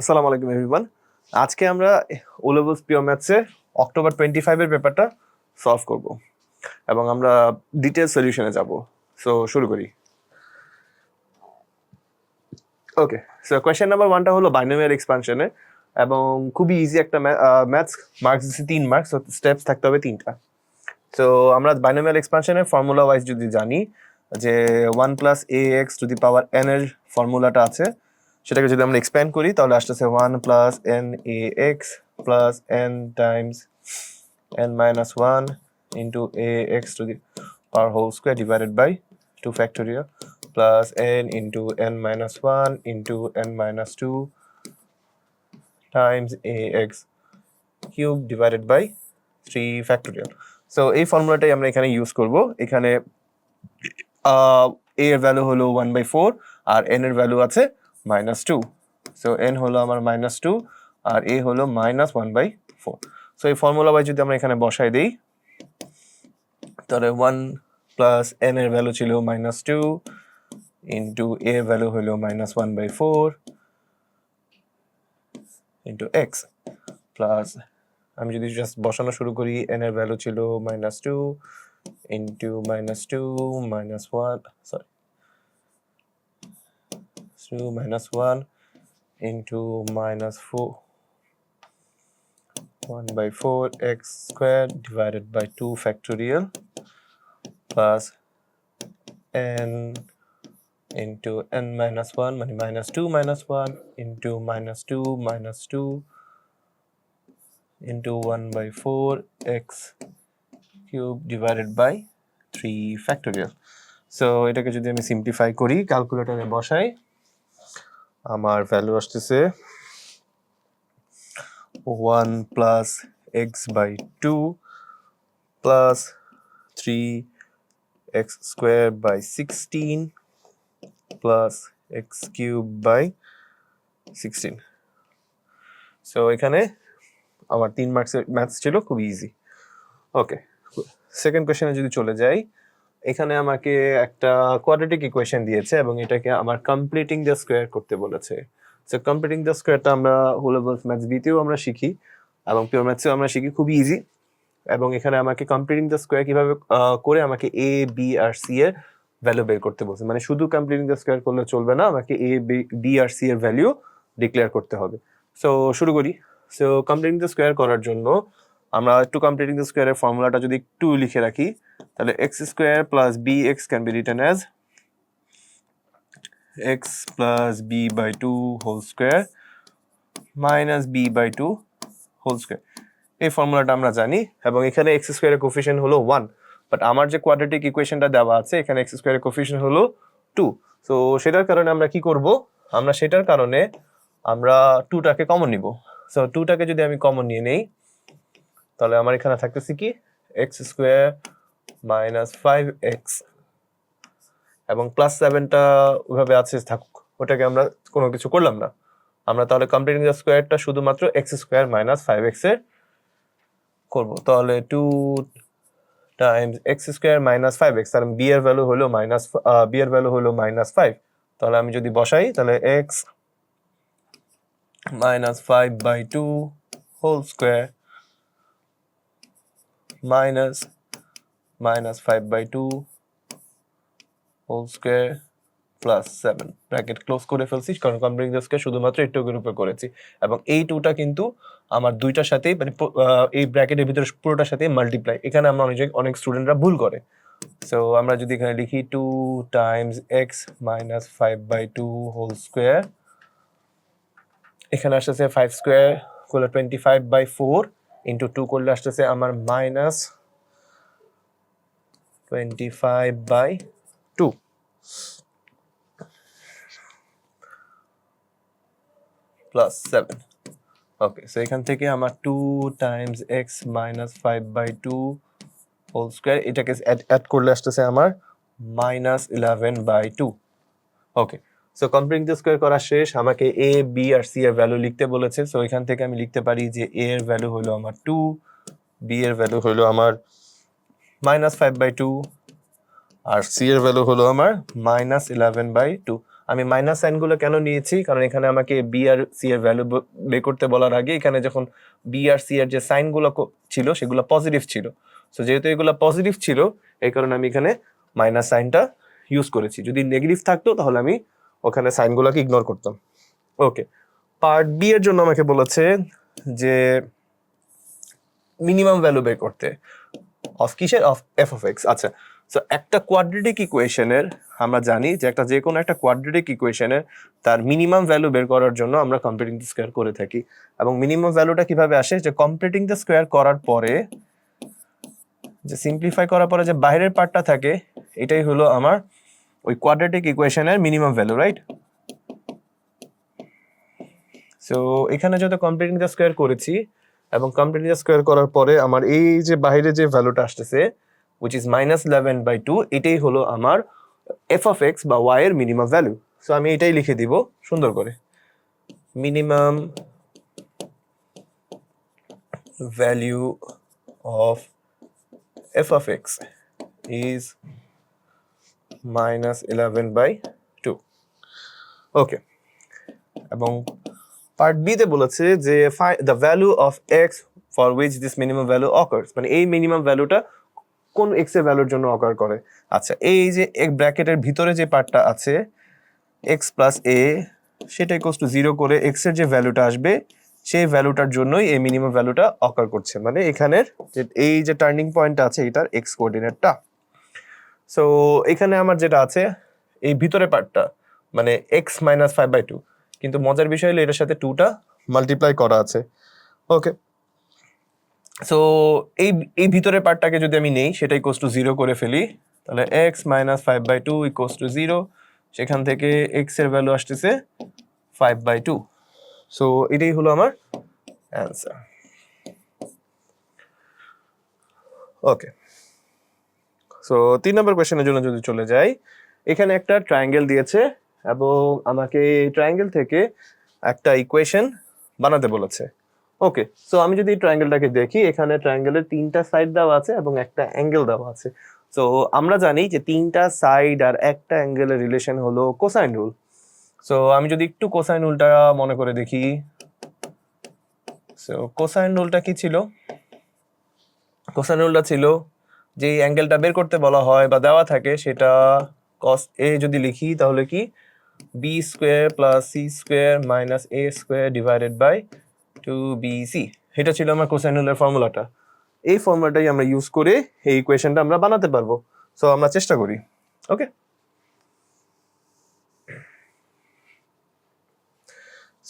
আসসালামু আলাইকুম এভরিওয়ান। আজকে আমরা ও লেভেলস পিওর ম্যাথসের অক্টোবর 25 এর পেপারটা সলভ করব এবং আমরা ডিটেইলস সলিউশনে যাব। সো শুরু করি। ওকে, সো কোয়েশ্চেন নাম্বার 1টা হলো বাইনোমিয়াল এক্সপানশনে এবং খুবই ইজি একটা ম্যাথস, মার্কস দিচ্ছে 3 মার্কস, স্টেপস থাকতে হবে 3টা। সো আমরা বাইনোমিয়াল এক্সপানশনের ফর্মুলা ওয়াইজ যদি জানি যে 1 plus A X to the power N এর ফর্মুলাটা আছে, সেটাকে যদি আমরা এক্সপ্যান্ড করি তাহলে আসতেছে 1 plus N A X plus N times N minus 1 into A X to the power whole square divided by 2 factorial plus N into N minus 1 into N minus 2 times A X cube divided by 3 factorial. So এই ফর্মুলাটাই আমরা এখানে use করব। এখানে এ এর value হলো 1/4 আর N এর value আছে -2। সো এন হলো আমার -2 আর এ হলো -1/4। সো এই ফর্মুলা বাই যদি আমরা এখানে বসাই দেই তাহলে 1 প্লাস এন এর ভ্যালু ছিল -2 ইন্টু এ এর ভ্যালু হলো -1/4 ইন্টু এক্স প্লাস আমি যদি জাস্ট বসানো শুরু করি এন এর ভ্যালু ছিল -2 into -2 -1 sorry -1 into -4 1/4 x squared divided by 2 factorial plus n into n minus 1 মানে -2 minus 1 into -2 minus 2 into 1/4 x cube divided by 3 factorial. So এটাকে যদি আমি সিম্পলিফাই করি ক্যালকুলেটরে বসাই আমার ভ্যালু আসতেছে 1 plus x by 2 plus 3x squared by 16 plus x cubed by 16. So এখানে আমার 3 মার্কসের ম্যাথস ছিল, খুব ইজি। ওকে, সেকেন্ড কোয়েশ্চেনে যদি চলে যাই, এখানে আমাকে একটা কোয়াড্রেটিক ইকুয়েশন দিয়েছে এবং এটাকে আমার কমপ্লিটিং দ্য স্কোয়ার করতে বলেছে। সো কমপ্লিটিং দ্য স্কোয়ারটা আমরা ও লেভেলস ম্যাথস বিতেও আমরা শিখি এবং পিওর ম্যাথসেও আমরা শিখি, খুবই ইজি। এবং এখানে আমাকে কমপ্লিটিং দ্য স্কোয়ার কিভাবে করে আমাকে এ বি আর সি এর ভ্যালু বের করতে বলছে। মানে শুধু কমপ্লিটিং দ্য স্কোয়ার করলে চলবে না, আমাকে এ বি আর সি এর ভ্যালু ডিক্লেয়ার করতে হবে। সো শুরু করি। সো কমপ্লিটিং দ্য স্কোয়ার করার জন্য আমরা একটু কমপ্লিটিং দ্য স্কোয়ারের ফর্মুলাটা যদি একটু লিখে রাখি তাহলে X square plus B X can be written as X plus B by 2 whole square minus B by 2 whole square. এই ফর্মুলাটা আমরা জানি এবং এখানে এক্স স্কোয়ারের কোফিশিয়েন্ট হলো 1, বাট আমার যে কোয়াড্রেটিক ইকুয়েশনটা দেওয়া আছে এখানে এক্স স্কোয়ারের কোফিশিয়েন্ট হলো 2। সো সেটার কারণে আমরা কি করব, আমরা 2টাকে কমন নিব। সো 2টাকে যদি আমি কমন নিয়ে নেই তাহলে আমার এখানে থাকতেছে কি এক্স স্কোয়ার মাইনাস 5x এবং প্লাস 7টা ওইভাবে আছে থাকুক, ওটাকে আমরা কোনো কিছু করলাম না। আমরা তাহলে কমপ্লিটিং দ্য স্কোয়ারটা শুধুমাত্র এক্স স্কোয়ার মাইনাস 5x এর করব। তাহলে 2 times x square minus 5x, কারণ বি এর ভ্যালু হলো -5। তাহলে আমি যদি বসাই তাহলে x minus 5/2 whole square minus -5/2 whole square plus 7 bracket close করে ফেলছি, কারণ কমপ্লিটিং দ্য স্কোয়ার শুধুমাত্র একটু গ্রুপে করেছি এবং এই 2টা কিন্তু আমার দুইটার সাথেই মানে এই ব্র্যাকেটের ভিতরে পুরোটার সাথে মাল্টিপ্লাই। এখানে আমরা অনেক স্টুডেন্টরা ভুল করে। সো আমরা যদি এখানে লিখি 2 times X minus 5/2 whole square, এখানে আসতেছে 5 স্কোয়ার করলে 25/4 ইন্টু 2 করলে আসতেছে আমার -25/2 প্লাস 7। ওকে, সো এখান থেকে আমার 2 times X minus 5/2 whole square, এটাকে অ্যাড করলে আসতেছে আমার -11/2। Okay, so completing the square করা শেষ, আমাকে এ বি আর সি এর ভ্যালু লিখতে বলেছে। সো এখান থেকে আমি লিখতে পারি যে এ এর ভ্যালু হলো আমার 2, বি এর ভ্যালু হলো আমার -5/2 আর সি এর ভ্যালু হলো আমার -11/2। আমি মাইনাস সাইনগুলো কেন নিয়েছি, কারণ এখানে আমাকে বি আর সি এর ভ্যালু বের করতে বলার আগে এখানে যখন বি আর সি এর যে সাইনগুলো ছিল সেগুলো পজিটিভ ছিল। সো যেহেতু এগুলো পজিটিভ ছিল এই কারণে আমি এখানে মাইনাস সাইনটা ইউজ করেছি। যদি নেগেটিভ থাকতো তাহলে আমি ওখানে সাইনগুলোকে ইগনোর করতাম। ওকে, পার্ট বি এর জন্য আমাকে বলেছে যে মিনিমাম ভ্যালু বের করতে অফ কিসের, অফ এফ অফ এক্স। আচ্ছা, সো একটা কোয়াড্রেটিক ইকুয়েশনের আমরা জানি যে যে কোনো একটা কোয়াড্রেটিক ইকুয়েশনের তার মিনিমাম ভ্যালু বের করার জন্য আমরা কমপ্লিটিং দ্য স্কোয়ার করে থাকি। এবং মিনিমাম ভ্যালুটা কিভাবে আসে, যে কমপ্লিটিং দ্য স্কোয়ার করার পরে যে সিম্পলিফাই করার পরে যে বাইরের পার্টটা থাকে এটাই হলো আমার ওই কোয়াড্রেটিক ইকুয়েশনের মিনিমাম ভ্যালু, রাইট? সো এখানে যত কমপ্লিটিং দ্য স্কোয়ার করেছি এবং কমপ্লিটিং দ্য স্কোয়ার করার পরে আমার এই যে বাইরে যে ভ্যালুটা আসতেছে which is -11/2, এটাই হলো আমার এফ অফ এক্স বা ওয়াই এর মিনিমাম ভ্যালু। সো আমি এটাই লিখে দিব সুন্দর করে, minimum value of F of x is -11/2। ওকে, এবং পার্ট বি তে বলেছে যে the value of x for which this minimum value occurs, মানে এই মিনিমাম ভ্যালুটা কোন এক্স এর ভ্যালুর জন্য অকার করে। আচ্ছা, এই যে এক ব্র্যাকেটের ভিতরে যে পার্টটা আছে এক্স প্লাস এ, সেটা ইকুয়ালস টু 0 করে এক্স এর যে ভ্যালুটা আসবে সেই ভ্যালুটার জন্যই এই মিনিমাম ভ্যালুটা অকার করছে, মানে এখানের যে এই যে টার্নিং পয়েন্টটা আছে এটার এক্স কোঅর্ডিনেটটা। সো এখানে আমার যেটা আছে এই ভিতরে পার্টটা মানে এক্স মাইনাস 5/2, কিন্তু মজার বিষয় হলো এটার সাথে 2টা মাল্টিপ্লাই করা আছে। ওকে, সো এই ভিতরের পার্টটাকে যদি আমি নেই সেটা ইকুয়ালস টু 0 করে ফেলি, তাহলে এক্স মাইনাস 5/2 ইকুয়ালস টু 0, সেখান থেকে এক্স এর ভ্যালু আসতেছে 5/2। সো এটাই হলো আমার অ্যান্সার। ওকে, সো 3 নম্বর কোয়েশ্চেনের জন্য যদি চলে যাই, এখানে একটা ট্রায়াঙ্গেল দিয়েছে এবং আমাকে এই ট্রায়াঙ্গেল থেকে একটা ইকুয়েশন বানাতে বলেছে। ওকে, সো আমি যদি এই ট্রায়াঙ্গেলটাকে দেখি, এখানে ট্রায়াঙ্গেলের 3টা সাইড দেওয়া আছে এবং একটা অ্যাঙ্গেল দেওয়া আছে। সো আমরা জানি যে 3টা সাইড আর একটা অ্যাঙ্গেলের রিলেশন হলো কোসাইন রুল। সো আমি যদি একটু কোসাইন রুলটা মনে করে দেখি, সো কোসাইন রুলটা কি ছিল? কোসাইন রুলটা ছিল যে অ্যাঙ্গেলটা বের করতে বলা হয় বা দেওয়া থাকে সেটা cos a যদি লিখি তাহলে কি B square plus C square minus A square divided by 2bc, এটা ছিল আমার কোসাইন রুলের ফর্মুলাটা। এই ফর্মুলাটাই আমরা ইউজ করে এই ইকুয়েশনটা আমরা বানাতে পারবো। সো আমরা চেষ্টা করি। ওকে,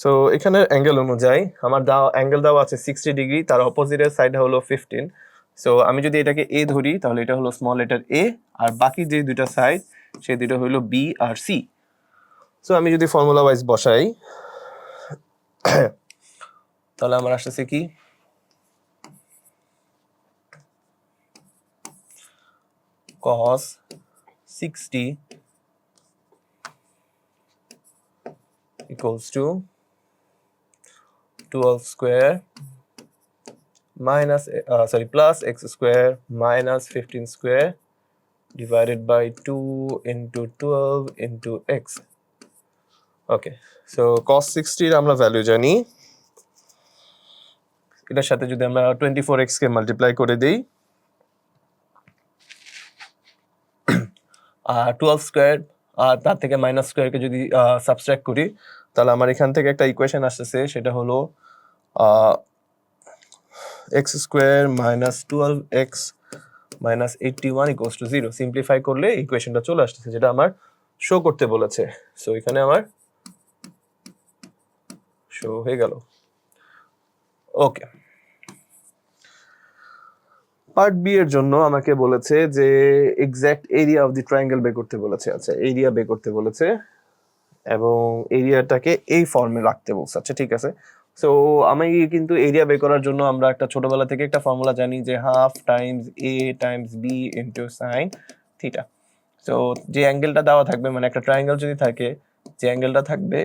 সো এখানে অ্যাঙ্গেল অনুযায়ী আমার অ্যাঙ্গেল দেওয়া আছে 60 ডিগ্রি, তার অপোজিটের সাইড হলো 15। সো আমি যদি এটাকে এ ধরি তাহলে এটা হলো স্মল লেটার এ, আর বাকি যে দুইটা সাইড সেই দুটো হলো বি আর সি। সো আমি যদি ফর্মুলা ওয়াইজ বসাই তাহলে আমার আসতেছে কি, cos 60 equals to 12 square minus plus x square minus 15 square divided by 2 into 12 into x. Okay, so cos 60 এর আমরা ভ্যালু জানি, এটার সাথে যদি আমরা 24x কে মাল্টিপ্লাই করে দেই আর 12 স্কোয়ার আর তার থেকে মাইনাস স্কোয়ারকে যদি সাবস্ট্রাক্ট করি তাহলে আমার এখান থেকে একটা ইকুয়েশন আসতেছে, সেটা হলো x square minus 12x minus 81 equals to 0। Simplify করলে ইকুয়েশনটা চলে আসতেছে যেটা আমার শো করতে বলেছে। সো এখানে আমার শো হয়ে গেল। ওকে, পার্ট বি এর জন্য আমাকে বলেছে যে exact area of the triangle বের করতে বলেছে। আচ্ছা, এরিয়া বের করতে বলেছে এবং এরিয়াটাকে এই ফর্মে রাখতে বলছে। আচ্ছা, ঠিক আছে। সো আমি কিন্তু এরিয়া বের করার জন্য আমরা একটা ছোটবেলা থেকে একটা ফর্মুলা জানি যে half times A times B into sine theta. So যে অ্যাঙ্গেলটা দেওয়া থাকবে, মানে একটা ট্রায়াঙ্গেল যদি থাকে, যে অ্যাঙ্গেলটা থাকবে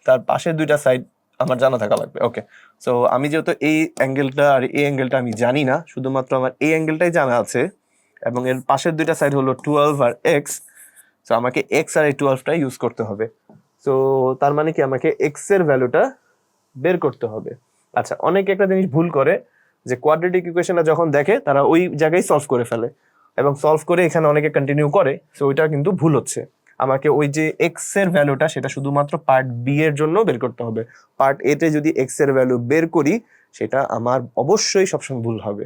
তার পাশের দুইটা সাইড আমার জানা থাকা লাগবে। ওকে, সো আমি যেহেতু এই অ্যাঙ্গেলটা আর এই অ্যাঙ্গেলটা আমি জানি না, শুধুমাত্র আমার এই অ্যাঙ্গেলটাই জানা আছে এবং এর পাশের দুইটা সাইড হলো 12 আর এক্স। সো আমাকে এক্স আর এই 12টা ইউজ করতে হবে। সো তার মানে কি আমাকে এক্স এর ভ্যালুটা বের করতে হবে। আচ্ছা, অনেকে একটা জিনিস ভুল করে যে কোয়াড্রেটিক ইকুয়েশনটা যখন দেখে তারা ওই জায়গায় সলভ করে ফেলে এবং সলভ করে এখানে অনেকে কন্টিনিউ করে। সো ওইটা কিন্তু ভুল হচ্ছে। আমাকে ওই যে এক্স এর ভ্যালুটা সেটা শুধুমাত্র পার্ট বি এর জন্য বের করতে হবে। পার্ট এ তে যদি এক্স এর ভ্যালু বের করি সেটা আমার অবশ্যই সবসময় ভুল হবে।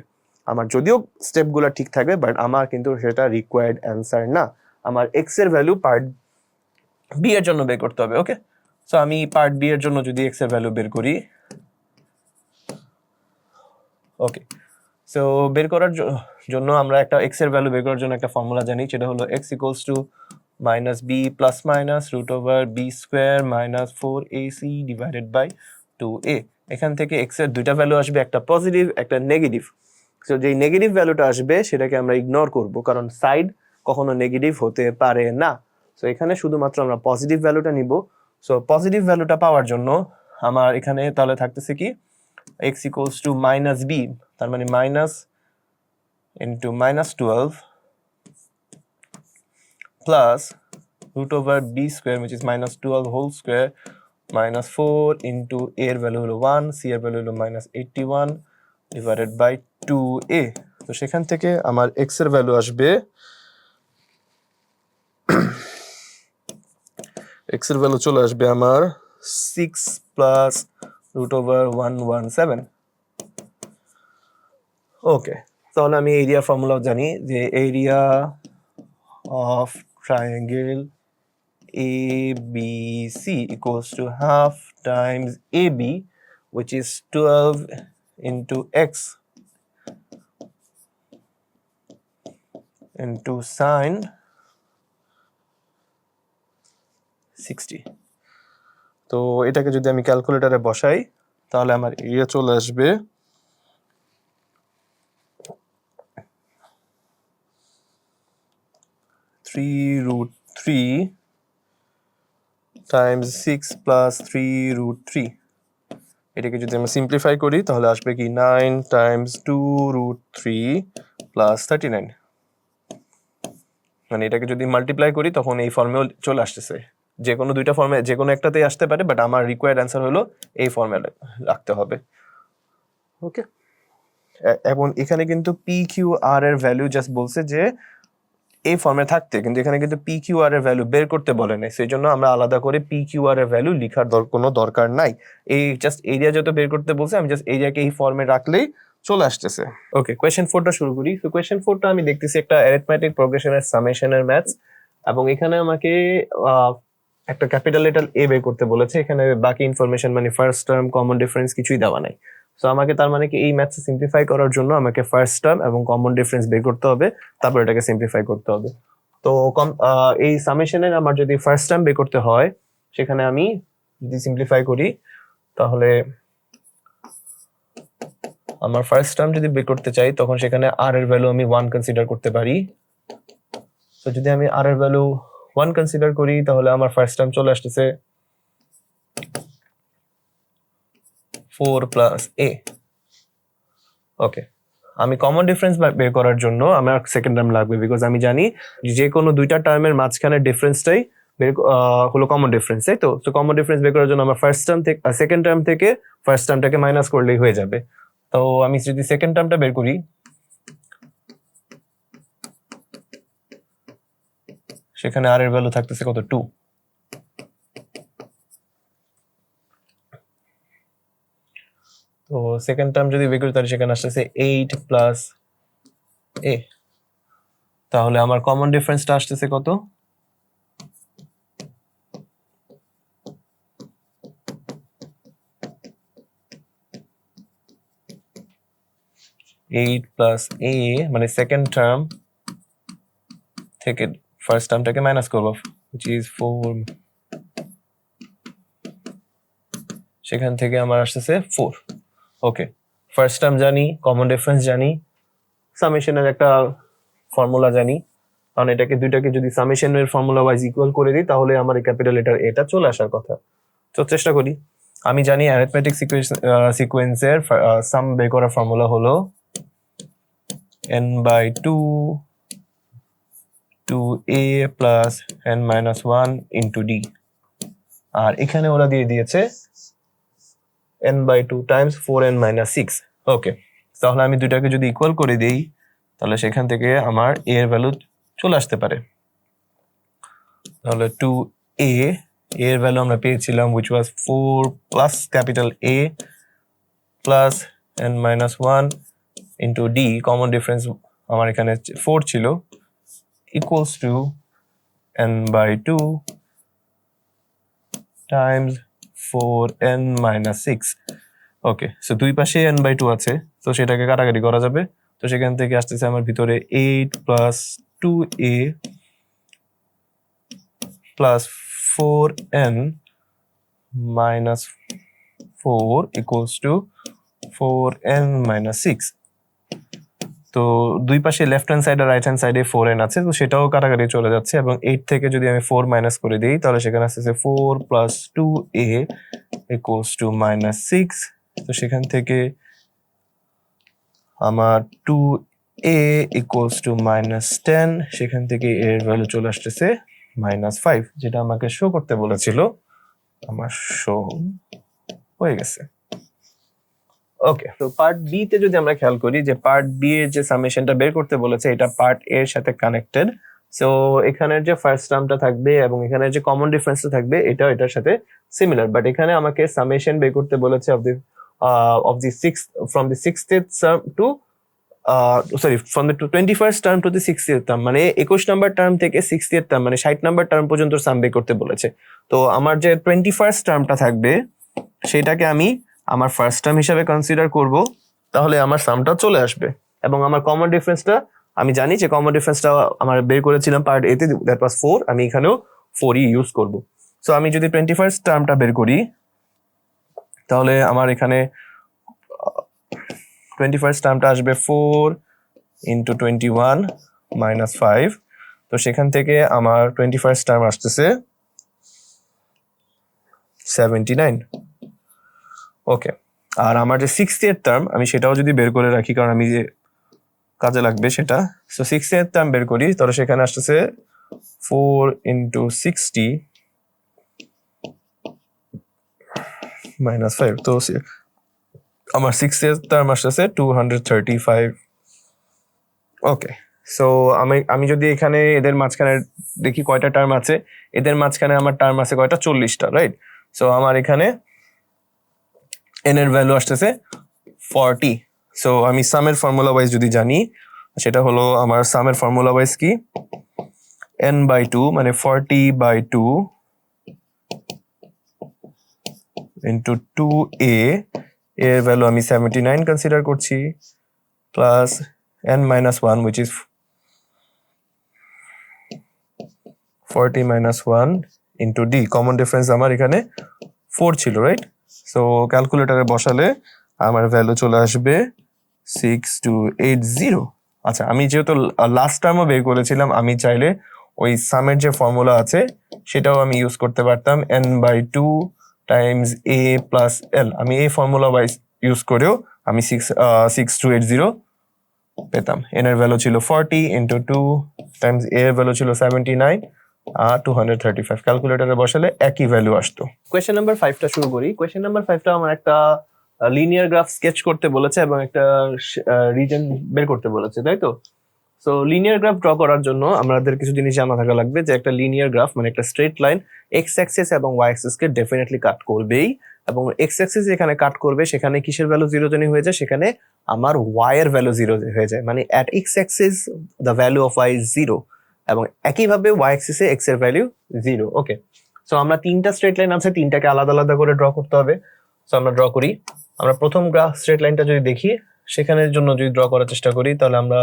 আমার যদিও স্টেপগুলো ঠিক থাকবে, বাট আমার কিন্তু সেটা রিকোয়ার্ড অ্যান্সার না। আমার এক্স এর ভ্যালু পার্ট বি এর জন্য বের করতে হবে। ওকে, সো আমি পার্ট বি এর জন্য যদি এক্স এর ভ্যালু বের করি, ওকে, সো বের করার জন্য আমরা একটা এক্স এর ভ্যালু বের করার জন্য একটা ফর্মুলা জানি, সেটা হলো x equals to minus b plus minus root over b square minus 4ac divided by 2a। এখান থেকে এক্স এর দুইটা ভ্যালু আসবে, একটা পজিটিভ একটা নেগেটিভ। সো যেই নেগেটিভ ভ্যালুটা আসবে সেটাকে আমরা ইগনোর করব, কারণ সাইড কখনো নেগেটিভ হতে পারে না। সো এখানে শুধুমাত্র আমরা পজিটিভ ভ্যালুটা নিব। সো পজিটিভ ভ্যালুটা পাওয়ার জন্য আমার এখানে তাহলে থাকতেছে কি x equals to minus b, তার মানে minus into minus 12 plus root over b square which is minus 12 whole square minus 4 into a এর ভ্যালু হলো 1, c এর ভ্যালু হলো minus 81 divided by 2a। তো সেখান থেকে আমার x এর ভ্যালু আসবে x এর ভ্যালু চলে আসবে আমার 6 plus root over 117। ওকে, তাহলে আমি এরিয়া ফর্মুলাও জানি যে area of triangle ABC equals to half times AB, which is 12 into x into sine 60। তো এটাকে যদি আমি ক্যালকুলেটরে বসাই তাহলে আমার এরিয়া চলে আসবে 3√3 times 6 plus 3√3। এটাকে যদি আমরা সিম্পলিফাই করি তাহলে আসবে কি 9 times 2√3 plus 39। মানে এটাকে যদি মাল্টিপ্লাই করি তখন এই ফর্মেও চলে আসতেছে। যে কোনো দুইটা ফর্মে যে কোনো একটাতেই আসতে পারে, বাট আমার রিকোয়ার্ড অ্যান্সার হলো এই ফর্মে রাখতে হবে। ওকে, এবং এখানে কিন্তু পি কিউ আর এর ভ্যালু জাস্ট বলছে যে এই ফর্মে থাকতে, কিন্তু এখানে কিন্তু পি কিউ আর এর ভ্যালু বের করতে বলে নাই। সেই জন্য আমরা আলাদা করে পি কিউ আর এর ভ্যালু লিখার কোনো দরকার নাই। এই জাস্ট এরিয়া যত বের করতে বলছে আমি জাস্ট এরিয়াকে এই ফর্মে রাখলেই চলে আসতেছে। ওকে, কোয়েশ্চেন 4টা শুরু করি। তো কোয়েশ্চেন 4টা আমি দেখতেছি একটা অ্যারিথমেটিক প্রোগ্রেশনের সামেশনের ম্যাথস, এবং এখানে আমাকে একটা ক্যাপিটাল লেটার এ বের করতে বলেছে। এখানে বাকি ইনফরমেশন মানে ফার্স্ট টার্ম কমন ডিফারেন্স কিছুই দেওয়া নাই। সো আমাকে তার মানে কি এই ম্যাথস সিম্পলিফাই করার জন্য আমাকে ফার্স্ট টার্ম এবং কমন ডিফারেন্স বের করতে হবে, তারপর এটাকে সিম্পলিফাই করতে হবে। তো এই সামেশনের আমার যদি ফার্স্ট টার্ম বের করতে হয়, সেখানে আমি যদি সিম্পলিফাই করি তাহলে আমার ফার্স্ট টার্ম যদি বের করতে চাই তখন সেখানে আর এর ভ্যালু আমি 1 কনসিডার করতে পারি। তো যদি আমি আর এর ভ্যালু 1 কনসিডার করি তাহলে আমার ফার্স্ট টার্ম চলে আসতেছে 4 প্লাস a। ওকে, আমি কমন ডিফারেন্স বের করার জন্য আমার সেকেন্ড টার্ম লাগবে, বিকজ আমি জানি যে কোনো দুইটা টার্মের মাঝখানে ডিফারেন্সটাই হলো কমন ডিফারেন্স, তাই তো। তো কমন ডিফারেন্স বের করার জন্য আমার ফার্স্ট টার্ম থেকে সেকেন্ড টার্ম থেকে ফার্স্ট টার্মটাকে মাইনাস করলেই হয়ে যাবে। তো আমি যদি সেকেন্ড টার্মটা বের করি, সেখানে আর এর ভ্যালু থাকতেছে কত 2। তো সেকেন্ড টার্ম যদি বের করি তাহলে সেখানে আসতেছে 8 প্লাস a। তাহলে আমার কমন ডিফারেন্সটা আসতেছে কত 8 প্লাস a, মানে সেকেন্ড টার্ম থেকে ফার্স্ট টার্মটাকে মাইনাস করব, which is 4। সেখান থেকে আমার আসতেছে 4। ওকে, ফার্স্ট টার্ম জানি, কমন ডিফারেন্স জানি, সামেশনের একটা ফর্মুলা জানি, কারণ এটাকে দুইটাকে যদি সামেশনের ফর্মুলা ওয়াইজ ইকুয়াল করে দিই তাহলে আমার এই ক্যাপিটাল লেটার এটা চলে আসার কথা। তো চেষ্টা করি। আমি জানি অ্যারিথমেটিক সিকোয়েন্সের সাম বের করার ফর্মুলা হলো n/2 2a plus n minus 1 into d, আর এখানে ওরা দিয়ে দিয়েছে n by 2 times 4n minus 6. ওকে, তাহলে আমি দুইটাকে যদি ইকুয়াল করে দেই তাহলে সেখান থেকে আমার a এর ভ্যালু চলে আসতে পারে। তাহলে 2a এর ভ্যালু আমরা পেয়েছিলাম which was 4 plus capital A plus n minus 1 into d, common difference আমার এখানে 4 ছিল, equals to n by 2 times 4n minus 6. Okay, so দুই পাশে n by 2 আছে, তো সেটাকে কাটাকাটি করা যাবে। তো সেখান থেকে আসতেছে আমার ভিতরে 8 plus 2a plus 4n minus 4 equals to 4n minus 6. তো দুই পাশে লেফট হ্যান্ড সাইড আর রাইট হ্যান্ড সাইডে 4n আছে, তো সেটাও কাটাকাটি চলে যাচ্ছে এবং 8 থেকে যদি আমি 4 মাইনাস করে দিই তাহলে সেখানে আসতেছে 4 plus 2a equals to minus 6. তো সেখান থেকে আমার 2a equals to minus 10, সেখান থেকে এর ভ্যালু চলে আসতেছে minus 5, যেটা আমাকে শো করতে বলেছিল, আমার শো হয়ে গেছে। ওকে, তো পার্ট বি তে যদি আমরা খেয়াল করি যে পার্ট বি এর যে সামেশনটা বের করতে বলেছে এটা পার্ট এ এর সাথে কানেক্টেড। সো এখানের যে ফার্স্ট টার্মটা থাকবে এবং এখানের যে কমন ডিফারেন্সটা থাকবে এটা এটার সাথে সিমিলার, বাট এখানে আমাকে সামেশন বের করতে বলেছে of the six from the 60th term to from the 21st term to the 60th term, মানে 21 নাম্বার টার্ম থেকে 60th টার্ম মানে 60 নাম্বার টার্ম পর্যন্ত সাম বের করতে বলেছে। তো আমার যে 21st টার্মটা থাকবে সেটাকে আমি আমার ফার্স্ট টার্ম হিসাবে কনসিডার করব, তাহলে আমার সামটা চলে আসবে। এবং আমার কমন ডিফারেন্সটা আমি জানি যে কমন ডিফারেন্সটা আমার বের করেছিলাম পার্ট এ তে, দ্যাট ওয়াজ 4, আমি এখানেও 4ই ইউজ করব। সো আমি যদি 21st টার্মটা বের করি তাহলে আমার এখানে 21st টার্মটা আসবে 4 into 21 minus 5, তো সেখান থেকে আমার 21st টার্ম আসতেছে 79। ওকে, আর আমার যে 60th টার্ম আমি সেটাও যদি বের করে রাখি কারণ আমি যে কাজে লাগবে সেটা, সো 60th টার্ম বের করি তাহলে সেখানে আসতেছে 4 into 60 minus 5, তো আমার 60th টার্ম আসতেছে 235। ওকে, সো আমি যদি এখানে এদের মাঝখানে দেখি কয়টা টার্ম আছে, এদের মাঝখানে আমার টার্ম আছে কয়টা, 40টা, রাইট? সো আমার এখানে n এর ভ্যালু আসতেছে 40। সো আমি সামের ফর্মুলা ওয়াইজ যদি জানি সেটা হলো আমার সামের ফর্মুলা ওয়াইজ কি, n by 2 মানে 40 by 2 into 2a এর ভ্যালু আমি 79 কনসিডার করছি, plus n minus 1 which is 40 minus 1 into d, common difference আমার এখানে 4 ছিল, রাইট? সো ক্যালকুলেটরে বসালে আমার ভ্যালু চলে আসবে 6280। আচ্ছা, আমি যেহেতু লাস্ট টার্মও বের করেছিলাম আমি চাইলে ওই সামের যে ফর্মুলা আছে সেটাও আমি ইউজ করতে পারতাম, n by 2 times a plus l, আমি এই ফর্মুলা ওয়াইজ ইউজ করেও আমি 6280 পেতাম। n এর ভ্যালু ছিল 40 into 2 times a এর ভ্যালু ছিল 79 আর 235, ক্যালকুলেটরে বসালে একই ভ্যালু আসতো। কোয়েশ্চেন নাম্বার 5টা শুরু করি। কোয়েশ্চেন নাম্বার 5টা আমার একটা লিনিয়ার গ্রাফ স্কেচ করতে বলেছে এবং একটা রিজন বের করতে বলেছে, তাই তো? সো লিনিয়ার গ্রাফ ড্র করার জন্য আমাদের কিছু জিনিস জানা থাকা লাগবে, যে একটা লিনিয়ার গ্রাফ মানে একটা স্ট্রেট লাইন এক্স অ্যাক্সিস এবং ওয়াই অ্যাক্সিস কে ডেফিনেটলি কাট করবেই, এবং এক্স অ্যাক্সিস যেখানে কাট করবে সেখানে কিসের ভ্যালু 0 জানি হয়ে যায়, সেখানে আমার ওয়াই এর ভ্যালু 0 হয়ে যায়, মানে at x axis the value of y is 0, এবং একইভাবে ওয়াই অ্যাক্সিসে এক্স এর ভ্যালু 0। ওকে, সো আমরা তিনটা স্ট্রেট লাইন আছে, তিনটাকে আলাদা আলাদা করে ড্র করতে হবে। সো আমরা ড্র করি। আমরা প্রথম গ্রাফ স্ট্রেট লাইনটা যদি দেখি সেখানের জন্য যদি ড্র করার চেষ্টা করি তাহলে আমরা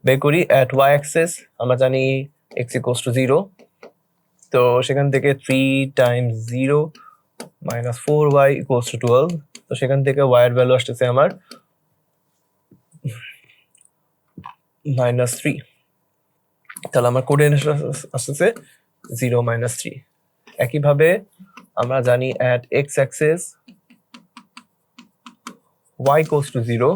বের করি অ্যাট ওয়াই অ্যাক্সিস আমরা জানি x ইকুয়ালস টু 0, তো সেখান থেকে 3 Times 0 minus 4y equals to 12, তো সেখান থেকে y এর ভ্যালু আসতেছে আমার -3, তাহলে আমার কোঅর্ডিনেট আসতেছে 0 -3। একইভাবে আমরা জানি at x Axis y equals to 0,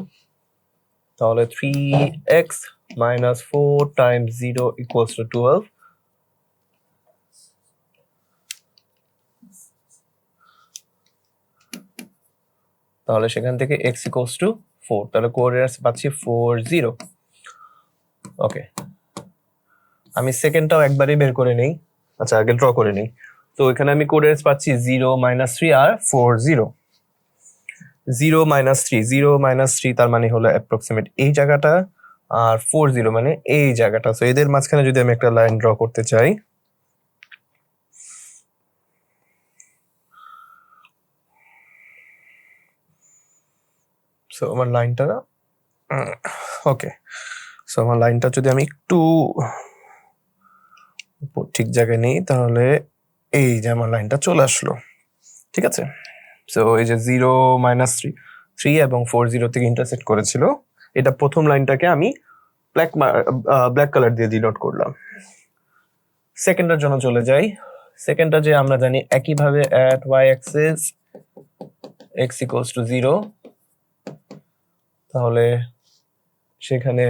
তাহলে 3x minus 4 times 0 equals to 12. তাহলে সেখান থেকে x equals to 4, তাহলে কোঅর্ডিনেটস পাচ্ছি 4 0। ওকে, আমি সেকেন্ডটাও একবারই বের করে নেই, আচ্ছা আগে ড্র করে নেই। তো এখানে আমি কোঅর্ডিনেটস পাচ্ছি 0 -3 আর 4 0। 0 -3, 0 -3 তার মানে হলো অ্যাপ্রক্সিমেট এই জায়গাটা, আর 4 0 মানে এই জায়গাটা। সো এদের মাঝখানে যদি আমি একটা লাইন ড্র করতে চাই, সো আমার লাইনটা ওকে, সো আমার লাইনটা যদি আমি একটু ঠিক জায়গায় নেই, তাহলে এই যে আমার লাইনটা চলে আসলো, ঠিক আছে। সো এই যে 0 -3 3 এবং 4 0 থেকে ইন্টারসেক্ট করেছিল, এটা প্রথম লাইনটাকে আমি ব্ল্যাক কালার দিয়ে ডিনোট করলাম। সেকেন্ডের জন্য চলে যাই। সেকেন্ডটা যে আমরা জানি একইভাবে at y axis x equals to 0, তাহলে সেখানে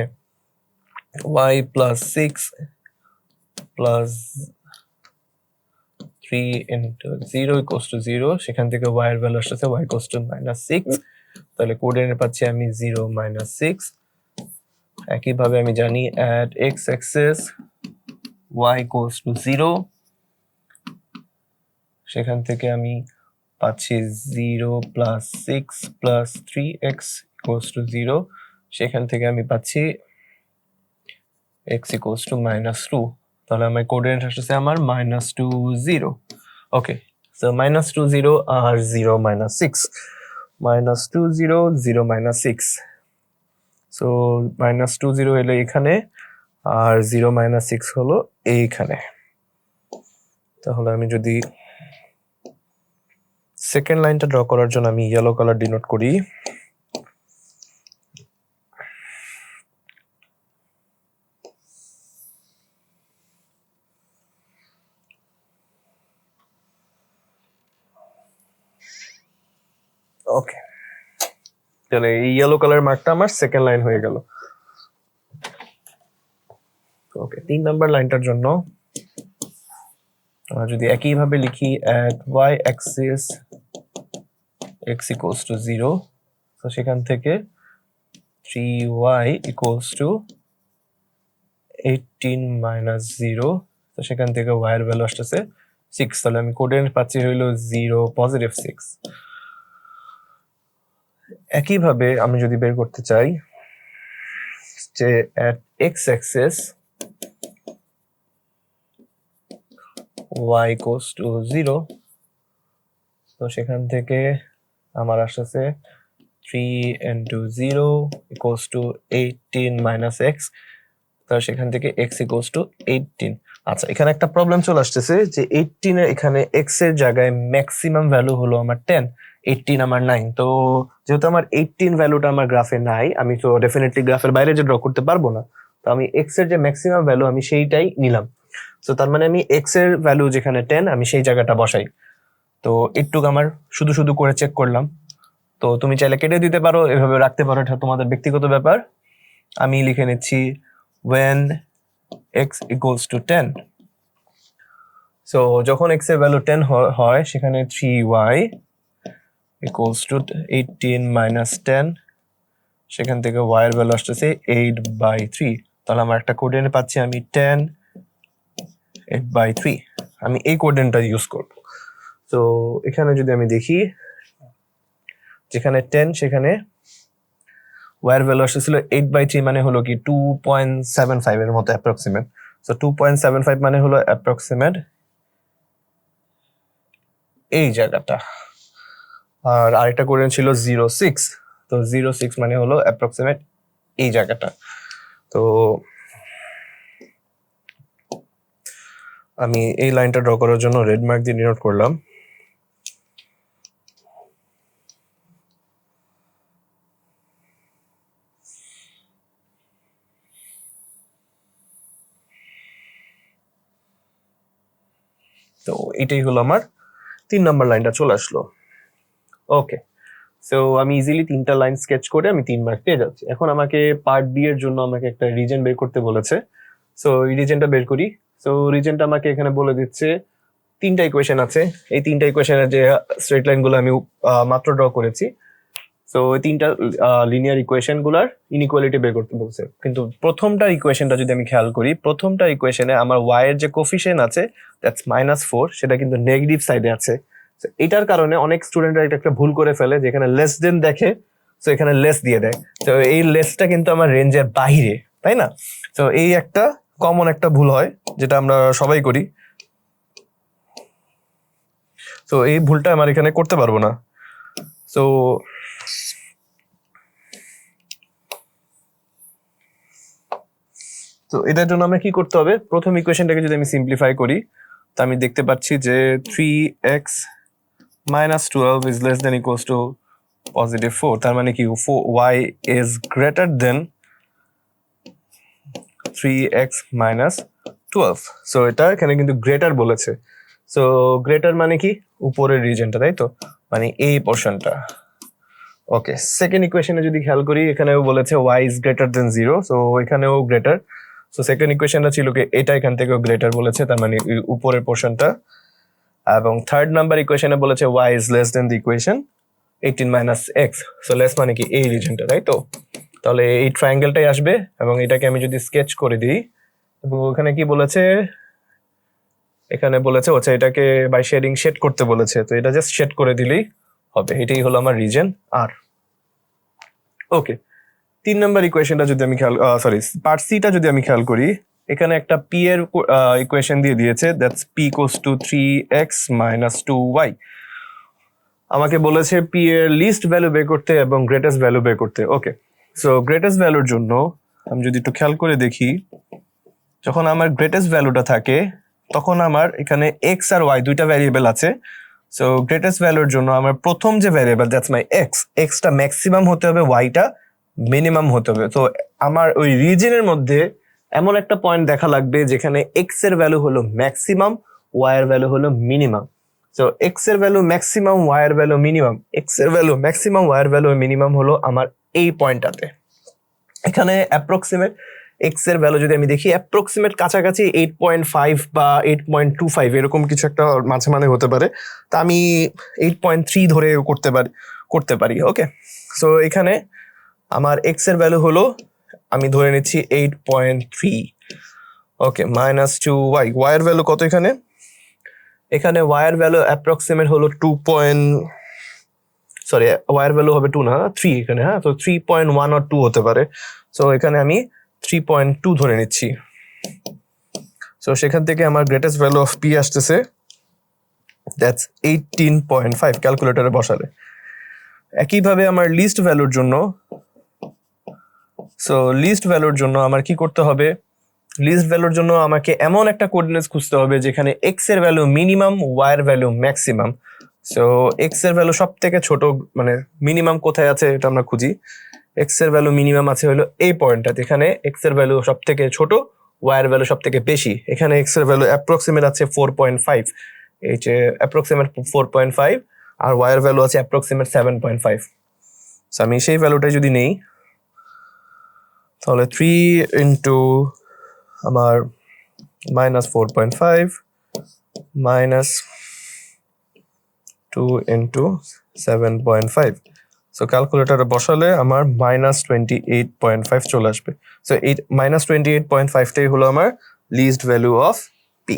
y plus 6 plus 3 into 0 equals to 0, সেখান থেকে y এর ভ্যালু আসছে y equals to -6, তাহলে কোঅর্ডিনেট পাচ্ছি আমি 0 -6। একইভাবে আমি জানি at x axis y equals to 0, সেখান থেকে আমি পাচ্ছি 0 plus 6 plus 3x equals to 0, সেখান থেকে আমি পাচ্ছি x equals to -2, তাহলে আমার কোঅর্ডিনেট আসছে আমার -2 0। ওকে, সো -2 0 আর 0 -6, -2 0 0 -6, সো -2 0 হলো এখানে, আর 0 -6 হলো এইখানে। তাহলে আমি যদি সেকেন্ড লাইনটা ড্র করার জন্য আমি ইয়েলো কালার ডিনোট করি, ওকে, তাহলে এই ইয়েলো কালার মার্কটা আমার সেকেন্ড লাইন হয়ে গেল। ওকে, 3 নাম্বার লাইনটার জন্য আমরা যদি একইভাবে লিখি at y axis x equals to 0, তো সেখান থেকে 3y equals to 18 minus 0, তো সেখান থেকে y এর ভ্যালু আসছে 6, তাহলে আমি কোঅর্ডিনেট পাচ্ছি হইলো 0 positive 6। একইভাবে আমি যদি বের করতে চাই যে at x axis y equals to 0, তো সেখান থেকে আমার আসছে 3 into 0 equals to 18 minus x, তো সেখান থেকে x equals to 18। আচ্ছা, এখানে একটা প্রবলেম চলে আসতেছে যে 18 এর এখানে x এর জায়গায় ম্যাক্সিমাম ভ্যালু হলো আমার 10, 18 আমার 9। তো যেহেতু আমার 18 ভ্যালুটা আমার গ্রাফে নাই, আমি তো ডেফিনেটলি গ্রাফের বাইরে যে ড্র করতে পারবো না, তো আমি x এর যে ম্যাক্সিমাম ভ্যালু আমি সেইটাই নিলাম। তো তার মানে আমি x এর ভ্যালু যেখানে 10 আমি সেই জায়গাটা বসাই। তো একটু আমার শুধু শুধু করে চেক করলাম। তো তুমি চাইলে কেটে দিতে পারো, এভাবে রাখতে পারো, এটা তোমাদের ব্যক্তিগত ব্যাপার। আমি লিখে নিচ্ছি when x equals to 10, so যখন x এর ভ্যালু 10 হয় সেখানে 3y equals to 18 minus 10, সেখান থেকে y এর ভ্যালু আসছে 8/3, তাহলে আমার একটা কোঅর্ডিনেট পাচ্ছি আমি 10 8/3। আমি এই কোঅর্ডিনেটটা ইউজ করব। তো এখানে যদি আমি দেখি যেখানে 10 সেখানে y এর ভ্যালু আসছিল 8/3, মানে হলো কি 2.75 এর মতো অ্যাপ্রক্সিমেট। সো 2.75 মানে হলো অ্যাপ্রক্সিমেট এই জায়গাটা। আর আরেকটা কোঅর্ডিনেট ছিল 0.6, তো 0.6 মানে হলো অ্যাপ্রক্সিমেট এই জায়গাটা। তো আমি এই লাইনটা ড্র করার জন্য রেড মার্ক দিয়ে ডিনোট করলাম। তো এটাই হলো আমার 3 নাম্বার লাইনটা চলে আসলো। ওকে, সো আমি ইজিলি 3টা লাইন স্কেচ করে আমি 3 মার্ক পেয়ে যাচ্ছি। এখন আমাকে পার্ট বি এর জন্য আমাকে একটা রিজন বের করতে বলেছে। সো এই রিজনটা বের করি। সো রিজনটা আমাকে এখানে বলে দিচ্ছে 3টা ইকুয়েশন আছে। এই 3টা ইকুয়েশনের যে স্ট্রেট লাইনগুলো আমি মাত্র ড্র করেছি, সো এই 3টা লিনিয়ার ইকুয়েশন গুলার ইনইকুয়ালিটি বের করতে বলছে। কিন্তু প্রথমটা ইকুয়েশনটা যদি আমি খেয়াল করি, প্রথমটা ইকুয়েশনে আমার y এর যে কোফিশিয়েন্ট আছে দ্যাটস -4, সেটা কিন্তু নেগেটিভ সাইডে আছে। এটার কারণে অনেক স্টুডেন্টরা এটা একটা ভুল করে ফেলে, যেখানে লেস দেন দেখে তো এখানে লেস দিয়ে দেয়। তো এই লেসটা কিন্তু আমার রেঞ্জের বাইরে, তাই না? তো এই একটা কমন একটা ভুল হয় যেটা আমরা সবাই করি। তো এই ভুলটা আমার এখানে করতে পারবো না। সো তো এটার জন্য আমরা কি করতে হবে, প্রথম ইকুয়েশনটাকে যদি আমি সিম্পলিফাই করি, তো আমি দেখতে পাচ্ছি যে 3x - 12 is less than equals to +4। তার মানে কি y is greater than 3x - 12। So এটা এখানে কিন্তু গ্রেটার বলেছে। সো গ্রেটার মানে কি, উপরের রিজনটা, তাই তো, মানে এই পোর্শনটা। ওকে, সেকেন্ড ইকুয়েশনে যদি খেয়াল করি, এখানেও বলেছে y is greater than 0, so এখানেও গ্রেটার। সো সেকেন্ড ইকুয়েশনটা ছিল কি, এটা এখান থেকেও গ্রেটার বলেছে, তার মানে উপরের পোর্শনটা। এবং থার্ড নাম্বার ইকুয়েশনে বলেছে y is less than the equation 18 - x, so less মানে কি এই রিজনটা, তাই তো। তাহলে এই ট্রায়াঙ্গেলটাই আসবে, এবং এটাকে আমি যদি স্কেচ করে দিই, এবং ওখানে কি বলেছে, এখানে বলেছে হচ্ছে এটাকে বাই শেডিং শেড করতে বলেছে, তো এটা জাস্ট শেড করে দিলেই হবে। এটাই হলো আমার রিজন আর। ওকে, 3 নাম্বার ইকুয়েশনটা যদি আমি পার্ট সিটা যদি আমি খেয়াল করি, এখানে একটা পি এর ইকুয়েশন দিয়ে দিয়েছে, দ্যাটস p = 3x - 2y। আমাকে বলেছে পি এর লিস্ট ভ্যালু বের করতে এবং গ্রেটেস্ট ভ্যালু বের করতে। ওকে, সো গ্রেটেস্ট ভ্যালুর জন্য আমি যদি একটু খেয়াল করে দেখি, যখন আমার গ্রেটেস্ট ভ্যালুটা থাকে তখন আমার এখানে x আর y দুইটা ভ্যারিয়েবল আছে। সো গ্রেটেস্ট ভ্যালুর জন্য আমার প্রথম যে variable that's my extra maximum হতে হবে, ওয়াইটা মিনিমাম হতে হবে। তো আমার ওই রিজনের মধ্যে এমন একটা পয়েন্ট দেখা লাগবে যেখানে এক্স এর ভ্যালু হলো ম্যাক্সিমাম, ওয়াই এর ভ্যালু হলো মিনিমাম। সো এক্স এর ভ্যালু ম্যাক্সিমাম, ওয়াই এর ভ্যালু মিনিমাম, এক্স এর ভ্যালু ম্যাক্সিমাম, ওয়াই এর ভ্যালু মিনিমাম হলো আমার এই পয়েন্টটাতে। এখানে অ্যাপ্রক্সিমেট এক্স এর ভ্যালু যদি আমি দেখি, অ্যাপ্রক্সিমেট কাছাকাছি 8.5 বা 8.25 এরকম কিছু একটা মাঝে মাঝে হতে পারে। তা আমি 8.3 ধরে করতে পারি। ওকে, সো এখানে আমার এক্স এর ভ্যালু হলো, আমি ধরে নিচ্ছি 8.3। ওকে, -2y, ওয়াই এর ভ্যালু কত এখানে? এখানে ওয়াই এর ভ্যালু অ্যাপ্রক্সিমেট হলো ওয়াই এর ভ্যালু হবে 2 না 3 এখানে, হ্যাঁ। তো 3.1 or 2 হতে পারে। সো এখানে আমি 3.2 ধরে নিচ্ছি। সো সেখান থেকে আমার গ্রেটেস্ট ভ্যালু অফ পি আসতেছে, দ্যাটস 18.5 ক্যালকুলেটরে বসালে। একইভাবে আমার লিস্ট ভ্যালুর জন্য আমার কি করতে হবে, লিস্ট ভ্যালুর জন্য আমাকে এমন একটা কোঅর্ডিনেটস খুঁজতে হবে যেখানে এক্স এর ভ্যালু মিনিমাম, ওয়াই এর ভ্যালু ম্যাক্সিমাম। সো এক্স এর ভ্যালু সব থেকে ছোট, মানে মিনিমাম কোথায় আছে এটা আমরা খুঁজি। এক্স এর ভ্যালু মিনিমাম আছে হলো এই পয়েন্টটাতে, এখানে এক্স এর ভ্যালু সব থেকে ছোট, ওয়াই এর ভ্যালু সব থেকে বেশি। এখানে এক্স এর ভ্যালু অ্যাপ্রক্সিমেট আছে 4.5, এই যে অ্যাপ্রক্সিমেট 4.5, আর ওয়াই এর ভ্যালু আছে অ্যাপ্রক্সিমেট 7.5। সো আমি সেই ভ্যালুটাই যদি নেই, তাহলে 3 ইন্টু আমার -4.5 -2 ইন্টু 7.5। সো ক্যালকুলেটরে বসালে আমার -28.5 চলে আসবে। সো এই -28.5টাই হলো আমার লিস্ট ভ্যালু অফ পি।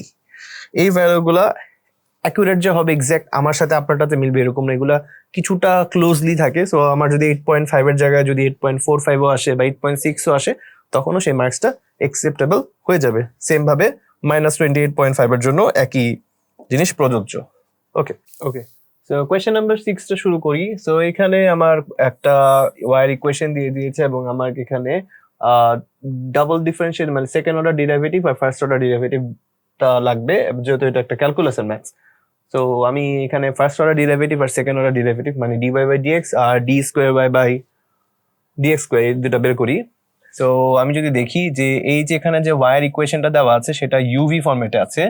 এই ভ্যালুগুলা অ্যাকুরেট যে হবে এক্স্যাক্ট আমার সাথে আপনারটাতে মিলবে এরকম না, এগুলা কিছুটা ক্লোজলি থাকে। সো আমার যদি 8.5 এর জায়গায় যদি 8.45ও আসে বা 8.6ও আসে, তখনও সেই মার্কসটা অ্যাকসেপ্টেবল হয়ে যাবে। সেম ভাবে -28.5 এর জন্য একই জিনিস প্রযোজ্য। ওকে, সো কোয়েশ্চেন নাম্বার 6টা শুরু করি। সো এখানে আমার একটা ওয়াই ইকুয়েশন দিয়ে দিয়েছে, এবং আমার এখানে ডাবল ডিফারেন্সিয়েট মানে সেকেন্ড অর্ডার ডেরিভেটিভ আর ফার্স্ট অর্ডার ডেরিভেটিভটা লাগবে, যেহেতু এটা একটা ক্যালকুলেশন ম্যাথস। সো আমি এখানে ফার্স্ট অর্ডার ডেরিভেটিভ আর সেকেন্ড অর্ডার ডেরিভেটিভ মানে dy/dx আর d²y/dx² এই দুটো বের করি। সো আমি যদি দেখি যে এই যে এখানে যে ওয়াই এর ইকুয়েশনটা দেওয়া আছে সেটা ইউভি ফরম্যাটে আছে।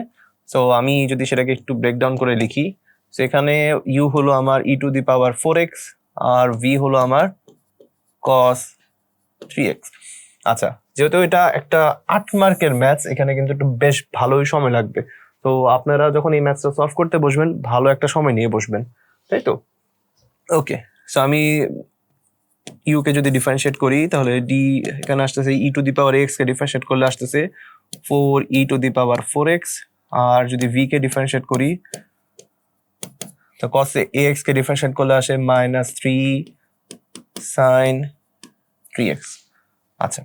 সো আমি যদি সেটাকে একটু ব্রেকডাউন করে লিখি, সো এখানে ইউ হলো আমার e⁴ 4x, আর ভি হলো আমার cos 3x। আচ্ছা, যেহেতু এটা একটা 8 মার্কের ম্যাথস, এখানে কিন্তু একটু বেশ ভালোই সময় লাগবে। তো আপনারা যখন এই ম্যাথসটা সলভ করতে বসবেন, ভালো একটা সময় নিয়ে বসবেন, তাই তো? ওকে, সো আমি ইউ কে যদি ডিফারেন্সিয়েট করি তাহলে ডি এখানে আসতেছে e to the power x কে ডিফারেন্সিয়েট করলে আসতেছে 4e two the power 4x। আর যদি ভি কে ডিফারেন্সিয়েট করি তো cos ax কে ডিফারেন্সিয়েট করলে আসে -3 sin 3x। আচ্ছা,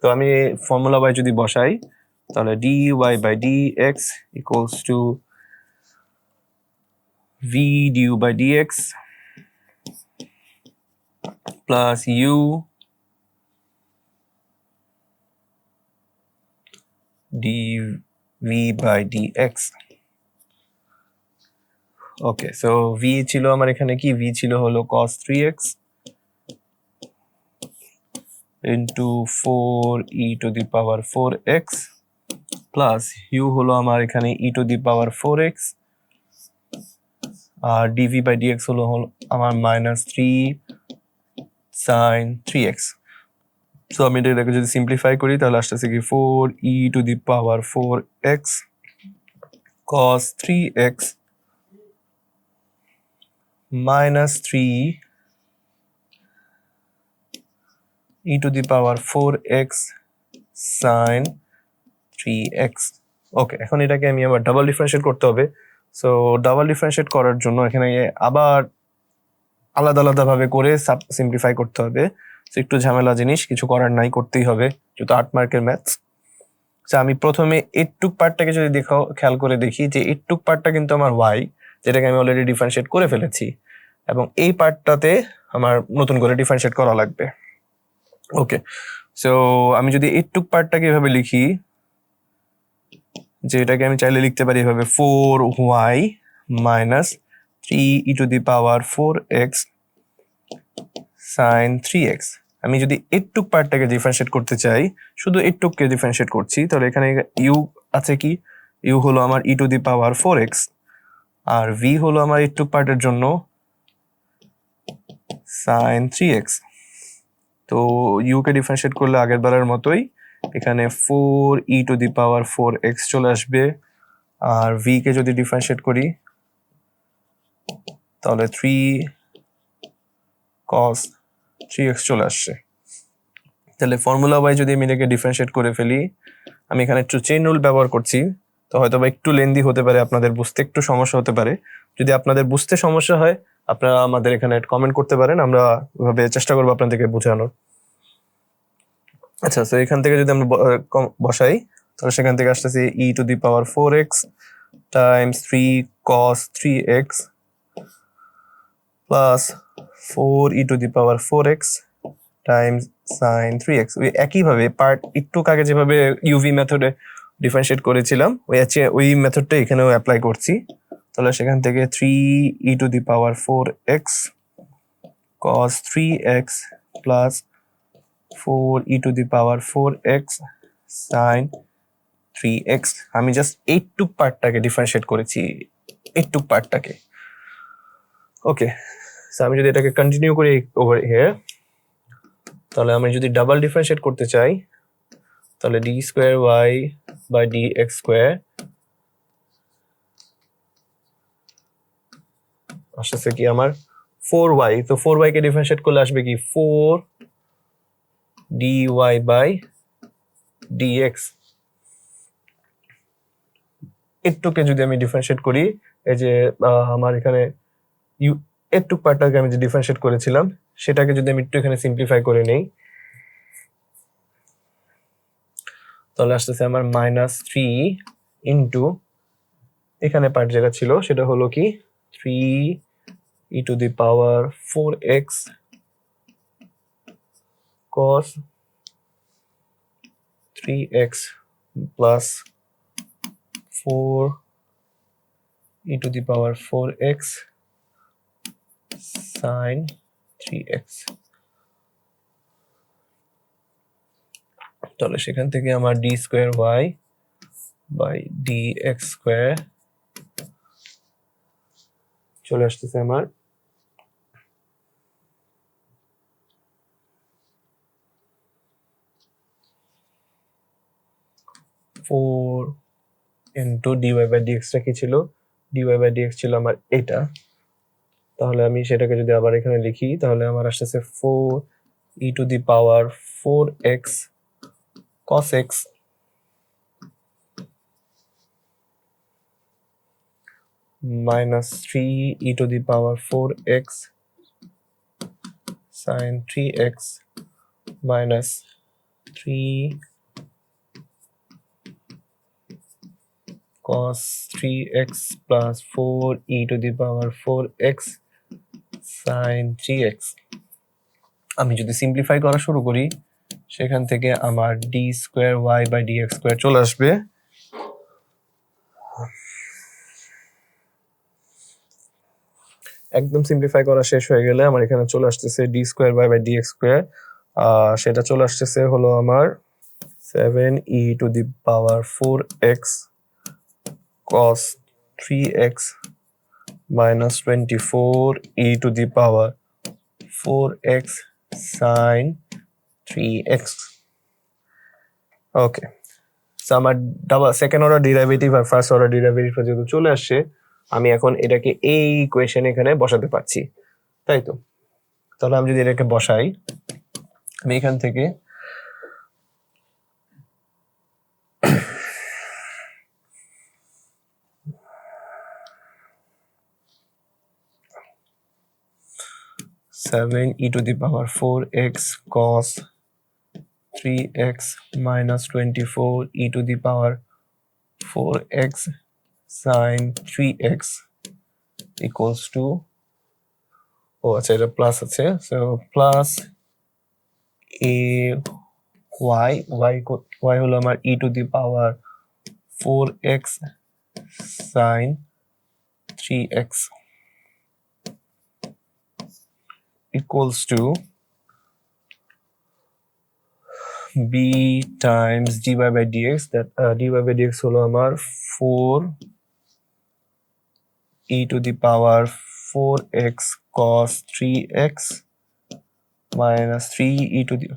তো আমি ফর্মুলা বাই যদি বসাই তাহলে dy by dx equals to v du by dx plus u dv by dx। Okay, so v ছিল আমার এখানে কি, v ছিল হলো cos 3x into 4e to the power 4x plus u হলো আমার এখানে e to the power 4x আর dv বাই dx হলো আমার -3 sin 3x। সো আমি এটাকে যদি সিম্পলিফাই করি তাহলে আসতেছে কি 4e to the power 4x cos 3x -3 e to the power 4x sin 3x। ওকে, এখন এটাকে আমি আবার ডাবল ডিফারেন্সিয়েট করতে হবে। সো ডাবল ডিফারেন্সিয়েট করার জন্য এখানে আবার আলাদা আলাদা ভাবে করে সিম্পলিফাই করতে হবে। সো একটু ঝামেলা জিনিস, কিছু করার নাই, করতেই হবে, যেহেতু 8 মার্কের ম্যাথস। সো আমি প্রথমে এইটুক পার্টটাকে যদি খেয়াল করে দেখি যে এইটুক পার্টটা কিন্তু আমার y, যেটাকে আমি অলরেডি ডিফারেন্সিয়েট করে ফেলেছি, এবং এই পার্টটাতে আমার নতুন করে ডিফারেন্সিয়েট করা লাগবে। ওকে, সো আমি যদি এইটুক পার্টটাকে এভাবে লিখি, যে এটাকে আমি চাইলে লিখতে পারি এভাবে 4y minus 3e to the power 4x sin 3x। আমি যদি এইটুক পার্টটাকে ডিফারেন্সিয়েট করতে চাই, শুধু এইটুককে ডিফারেন্সিয়েট করছি, তাহলে এখানে ইউ আছে কি, ইউ হলো আমার e to the power 4x আর ভি হলো আমার এইটুক পার্টের জন্য sin 3x। তো ইউ কে ডিফারেন্সিয়েট করলে আগের বারের মতোই এখানে 4e to the power 4x চলে আসবে, আর ভি কে যদি ডিফারেন্সিয়েট করি তাহলে 3 cos 3x চলে আসছে। তাহলে ফর্মুলা ওয়াই যদি আমি এটাকে ডিফারেন্সিয়েট করে ফেলি, আমি এখানে একটু চেইন রুল ব্যবহার করছি, তো হয়তো বা একটু লেন্দি হতে পারে, আপনাদের বুঝতে একটু সমস্যা হতে পারে। যদি আপনাদের বুঝতে সমস্যা হয় আপনারা আমাদের এখানে কমেন্ট করতে পারেন, আমরা ওইভাবে চেষ্টা করবো আপনাদেরকে বোঝানোর। আচ্ছা, তো এখান থেকে যদি আমরা বসাই তাহলে সেখান থেকে আসতেছে e to the power 4x times 3 cos 3x plus 4e to the power 4x times sin 3x। ওই একইভাবে পার্ট একটু আগে যেভাবে ইউভি মেথডে ডিফারেন্সিয়েট করেছিলাম ওই মেথডটা এখানেও অ্যাপ্লাই করছি। তাহলে সেখান থেকে 3e to the power 4x cos 3x plus 4e to the power 4x sin 3x। আমি জাস্ট এইটুক পার্টটাকে ডিফারেন্সিয়েট করেছি, এইটুক পার্টটাকে। ওকে, সো আমি যদি এটাকে কন্টিনিউ করি ওভার হিয়ার, তাহলে আমি যদি ডাবল ডিফারেন্সিয়েট করতে চাই তাহলে d square y by d x square আসছে কি আমার 4y। তো 4y কে ডিফারেন্সিয়েট করলে আসবে কি 4 dy বাই dx। একটুকে যদি আমি ডিফারেন্সিয়েট করি, এই যে আমার এখানে একটু পার্টটাকে আমি যে ডিফারেন্সিয়েট করেছিলাম সেটাকে যদি আমি একটু এখানে সিম্পলিফাই করে নেই তাহলে আসতেছে আমার -3 ইন্টু এখানে পার্ট যেটা ছিল সেটা হলো কি 3e to the power 4x cos 3x plus 4e to the power 4x sin 3x। তাহলে সেখান থেকে আমার d square y by d x square চলে আসতেছে আমার 4 ইন্টু ডিওয়াই বাই ডিএক্সটা কি ছিল? ডিওয়াই বাই ডিএক্স ছিল আমার এটা। তাহলে আমি সেটাকে যদি আবার এখানে লিখি তাহলে আমার আসতেছে 4 e to the power 4x cos x minus 3 e to the power 4x sin 3x minus 3 cos 3x plus 4 e to the power 4x sin 3x। আমি যদি সিম্পলিফাই করা শুরু করি সেখান থেকে আমার d square y by d x square চলে আসবে। একদম সিম্পলিফাই করা শেষ হয়ে গেলে আমার এখানে চলে আসতেছে d square y by d x square, সেটা চলে আসতেছে হলো আমার 7 e to the power 4x cos 3x minus 24 e to the power 4x sin 3x। Okay, so আমার সেকেন্ড অর্ডার ডেরিভেটিভ আর ফার্স্ট অর্ডার ডেরিভেটিভ যেহেতু চলে আসছে আমি এখন এটাকে এই ইকুয়েশন এখানে বসাতে পারছি, তাই তো? তাহলে আমি যদি এটাকে বসাই আমি এখান থেকে 7 e to the power 4x cos 3x minus 24 e to the power 4x sin 3x equals to, আচ্ছা এটা প্লাস আছে, সো প্লাস a y হলো আমার e to the power 4x sin 3x equals to b times dy by dx, that dy by dx হলো আমার 4 e to the power 4x cos 3x minus 3 e to the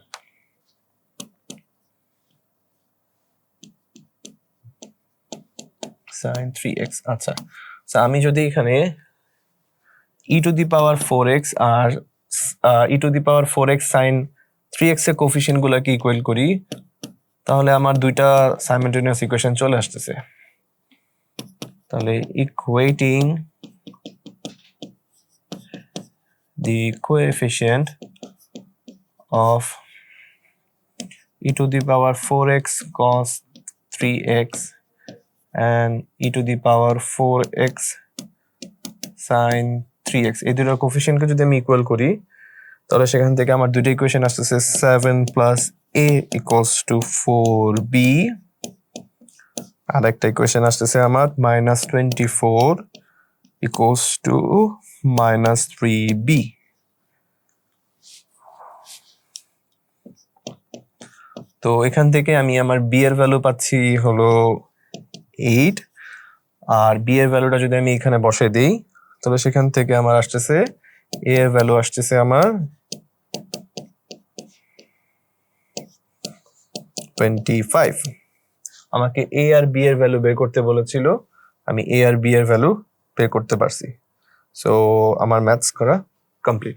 sin 3x। আচ্ছা, so আমি যদি এখানে e to the power 4x R e to the power 4x sin 3x এর coefficient গুলোকে equal করি তাহলে আমার দুইটা সাইমেলটেনিয়াস ইকুয়েশন চলে আসতেছে। তাহলে equating the coefficient of e to the power 4x cos 3x and e to the power 4x sin 3x এই দুটোর কোফিশিয়েন্টকে যদি আমি ইকুয়াল করি তাহলে সেখান থেকে আমার দুটো ইকুয়েশন আসতেছে 7 plus a equals to 4b, আর একটা ইকুয়েশন আসতেছে আমার minus 24 equals to minus 3b। তো এখান থেকে আমি আমার b এর ভ্যালু পাচ্ছি হলো 8, আর b এর ভ্যালুটা যদি আমি এখানে বসে দিই তাহলে সেখান থেকে আমার আসতেছে a এর ভ্যালু আসতেছে আমার 25। আমাকে a আর b এর ভ্যালু বের করতে বলেছিল, আমি a আর b এর ভ্যালু বের করতে পারছি। সো আমার ম্যাথস করা কমপ্লিট।